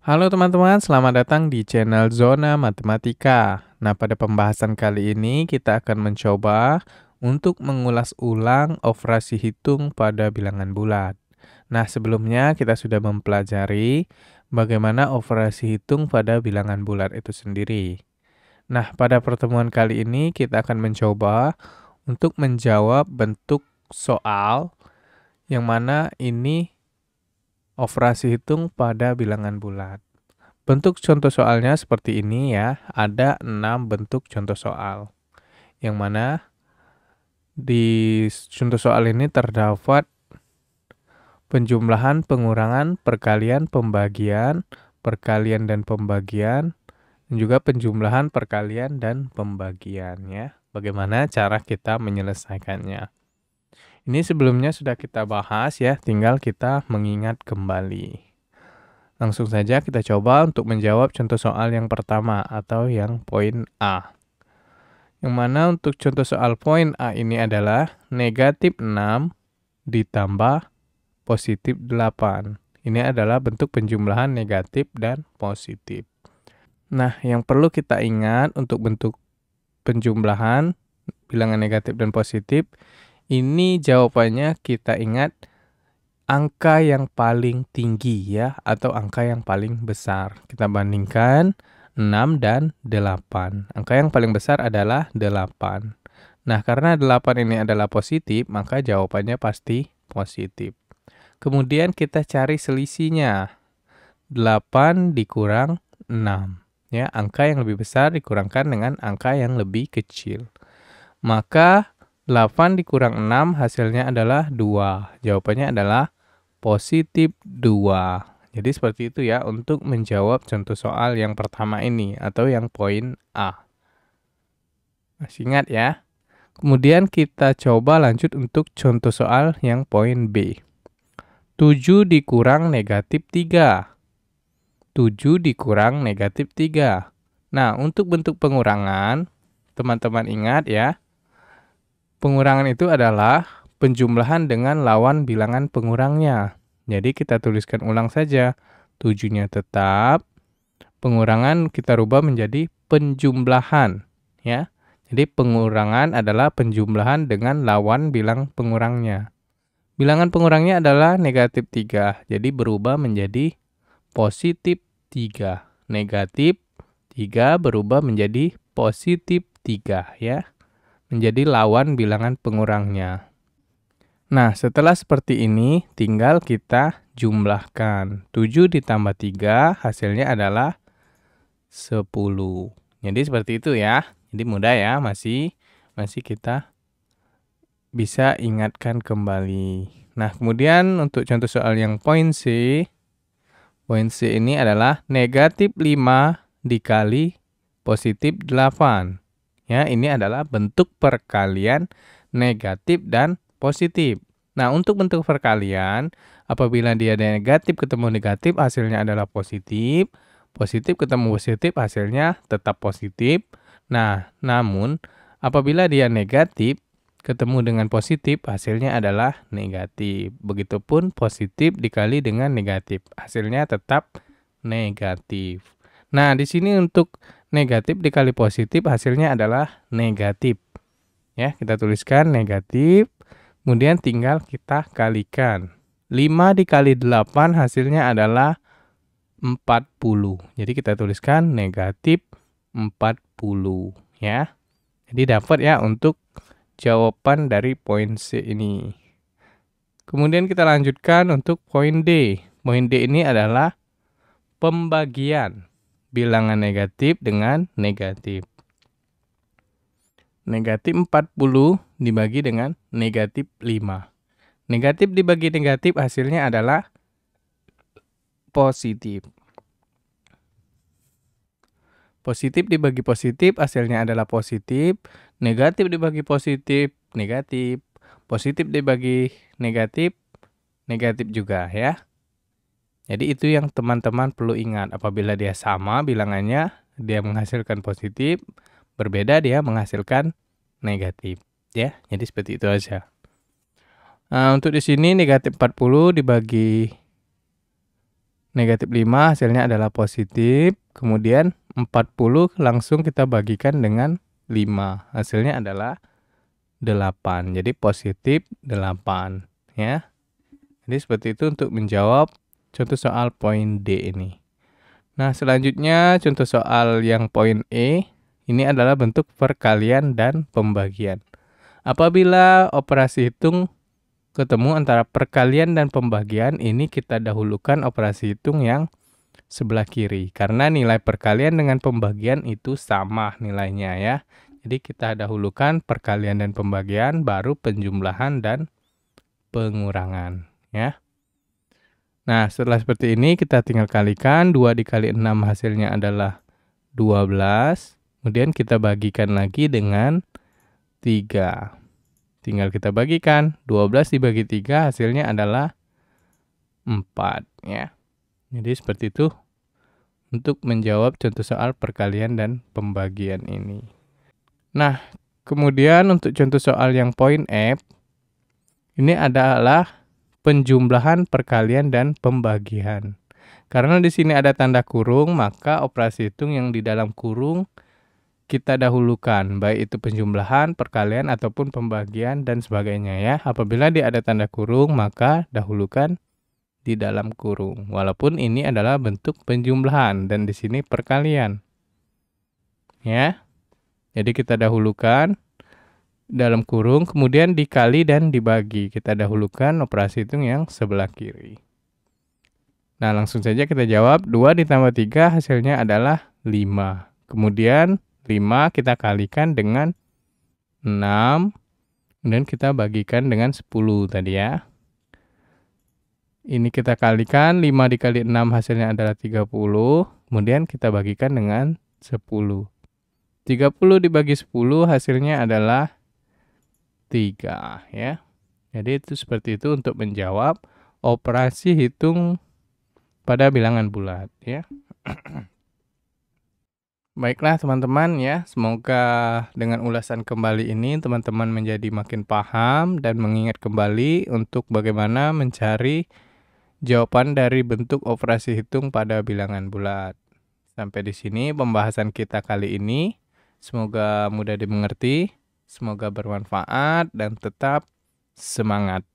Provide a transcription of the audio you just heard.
Halo teman-teman, selamat datang di channel Zona Matematika. Nah, pada pembahasan kali ini kita akan mencoba untuk mengulas ulang operasi hitung pada bilangan bulat. Nah, sebelumnya kita sudah mempelajari bagaimana operasi hitung pada bilangan bulat itu sendiri. Nah, pada pertemuan kali ini kita akan mencoba untuk menjawab bentuk soal yang mana ini operasi hitung pada bilangan bulat. Bentuk contoh soalnya seperti ini ya, ada 6 bentuk contoh soal. Yang mana di contoh soal ini terdapat penjumlahan, pengurangan, perkalian, pembagian, perkalian dan pembagian, dan juga penjumlahan, perkalian, dan pembagian ya. Bagaimana cara kita menyelesaikannya. Ini sebelumnya sudah kita bahas ya, tinggal kita mengingat kembali. Langsung saja kita coba untuk menjawab contoh soal yang pertama atau yang poin A. Yang mana untuk contoh soal poin A ini adalah negatif 6 ditambah positif 8. Ini adalah bentuk penjumlahan negatif dan positif. Nah, yang perlu kita ingat untuk bentuk penjumlahan bilangan negatif dan positif, ini jawabannya kita ingat angka yang paling tinggi ya, atau angka yang paling besar. Kita bandingkan 6 dan 8. Angka yang paling besar adalah 8. Nah, karena 8 ini adalah positif, maka jawabannya pasti positif. Kemudian kita cari selisihnya. 8 dikurang 6. Ya, angka yang lebih besar dikurangkan dengan angka yang lebih kecil. Maka 8 dikurang 6 hasilnya adalah 2. Jawabannya adalah positif 2. Jadi seperti itu ya untuk menjawab contoh soal yang pertama ini atau yang poin A. Masih ingat ya? Kemudian kita coba lanjut untuk contoh soal yang poin B. 7 dikurang negatif 3. 7 dikurang negatif 3. Nah, untuk bentuk pengurangan, teman-teman ingat ya, pengurangan itu adalah penjumlahan dengan lawan bilangan pengurangnya. Jadi kita tuliskan ulang saja. 7-nya tetap, pengurangan kita rubah menjadi penjumlahan. Ya. Jadi pengurangan adalah penjumlahan dengan lawan bilang pengurangnya. Bilangan pengurangnya adalah negatif 3. Jadi berubah menjadi positif 3. Negatif 3 berubah menjadi positif 3 ya. Menjadi lawan bilangan pengurangnya. Nah, setelah seperti ini, tinggal kita jumlahkan. 7 ditambah 3 hasilnya adalah 10. Jadi seperti itu ya. Jadi mudah ya, masih kita bisa ingatkan kembali. Nah, kemudian untuk contoh soal yang poin C. Poin C ini adalah negatif 5 dikali positif 8. Ya, ini adalah bentuk perkalian negatif dan positif. Nah, untuk bentuk perkalian, apabila dia negatif ketemu negatif, hasilnya adalah positif. Positif ketemu positif, hasilnya tetap positif. Nah, namun apabila dia negatif ketemu dengan positif, hasilnya adalah negatif. Begitupun positif dikali dengan negatif, hasilnya tetap negatif. Nah, di sini untuk negatif dikali positif, hasilnya adalah negatif. Ya, kita tuliskan negatif, kemudian tinggal kita kalikan. 5 dikali 8 hasilnya adalah 40. Jadi kita tuliskan negatif 40 ya. Jadi dapat ya untuk jawaban dari poin C ini. Kemudian kita lanjutkan untuk poin D. Poin D ini adalah pembagian bilangan negatif dengan negatif. Negatif 40 dibagi dengan negatif 5. Negatif dibagi negatif hasilnya adalah positif. Positif dibagi positif hasilnya adalah positif. Negatif dibagi positif, negatif. Positif dibagi negatif, negatif juga ya. Jadi itu yang teman-teman perlu ingat. Apabila dia sama bilangannya, dia menghasilkan positif. Berbeda dia menghasilkan negatif. Ya, jadi seperti itu aja. Nah, untuk di sini negatif 40 dibagi Negatif 5 hasilnya adalah positif. Kemudian 40 langsung kita bagikan dengan 5. Hasilnya adalah 8. Jadi positif 8. Ya. Jadi seperti itu untuk menjawab contoh soal poin D ini. Nah, selanjutnya contoh soal yang poin E. Ini adalah bentuk perkalian dan pembagian. Apabila operasi hitung ketemu antara perkalian dan pembagian, ini kita dahulukan operasi hitung yang sebelah kiri. Karena nilai perkalian dengan pembagian itu sama nilainya ya. Jadi kita dahulukan perkalian dan pembagian, baru penjumlahan dan pengurangan ya. Nah, setelah seperti ini kita tinggal kalikan. 2 dikali 6 hasilnya adalah 12. Kemudian kita bagikan lagi dengan 3. Tinggal kita bagikan. 12 dibagi 3 hasilnya adalah 4 ya. Jadi seperti itu untuk menjawab contoh soal perkalian dan pembagian ini. Nah, kemudian untuk contoh soal yang poin F, ini adalah penjumlahan perkalian dan pembagian. Karena di sini ada tanda kurung, maka operasi hitung yang di dalam kurung kita dahulukan, baik itu penjumlahan, perkalian, ataupun pembagian, dan sebagainya ya. Apabila dia ada tanda kurung, maka dahulukan di dalam kurung. Walaupun ini adalah bentuk penjumlahan, dan di sini perkalian. Ya, jadi kita dahulukan dalam kurung, kemudian dikali dan dibagi. Kita dahulukan operasi hitung yang sebelah kiri. Nah, langsung saja kita jawab. 2 ditambah 3 hasilnya adalah 5. Kemudian 5 kita kalikan dengan 6. Kemudian kita bagikan dengan 10 tadi ya. Ini kita kalikan. 5 dikali 6 hasilnya adalah 30. Kemudian kita bagikan dengan 10. 30 dibagi 10 hasilnya adalah 3 ya. Jadi itu seperti itu untuk menjawab operasi hitung pada bilangan bulat ya. Baiklah teman-teman ya, semoga dengan ulasan kembali ini teman-teman menjadi makin paham dan mengingat kembali untuk bagaimana mencari jawaban dari bentuk operasi hitung pada bilangan bulat. Sampai di sini pembahasan kita kali ini. Semoga mudah dimengerti, semoga bermanfaat dan tetap semangat.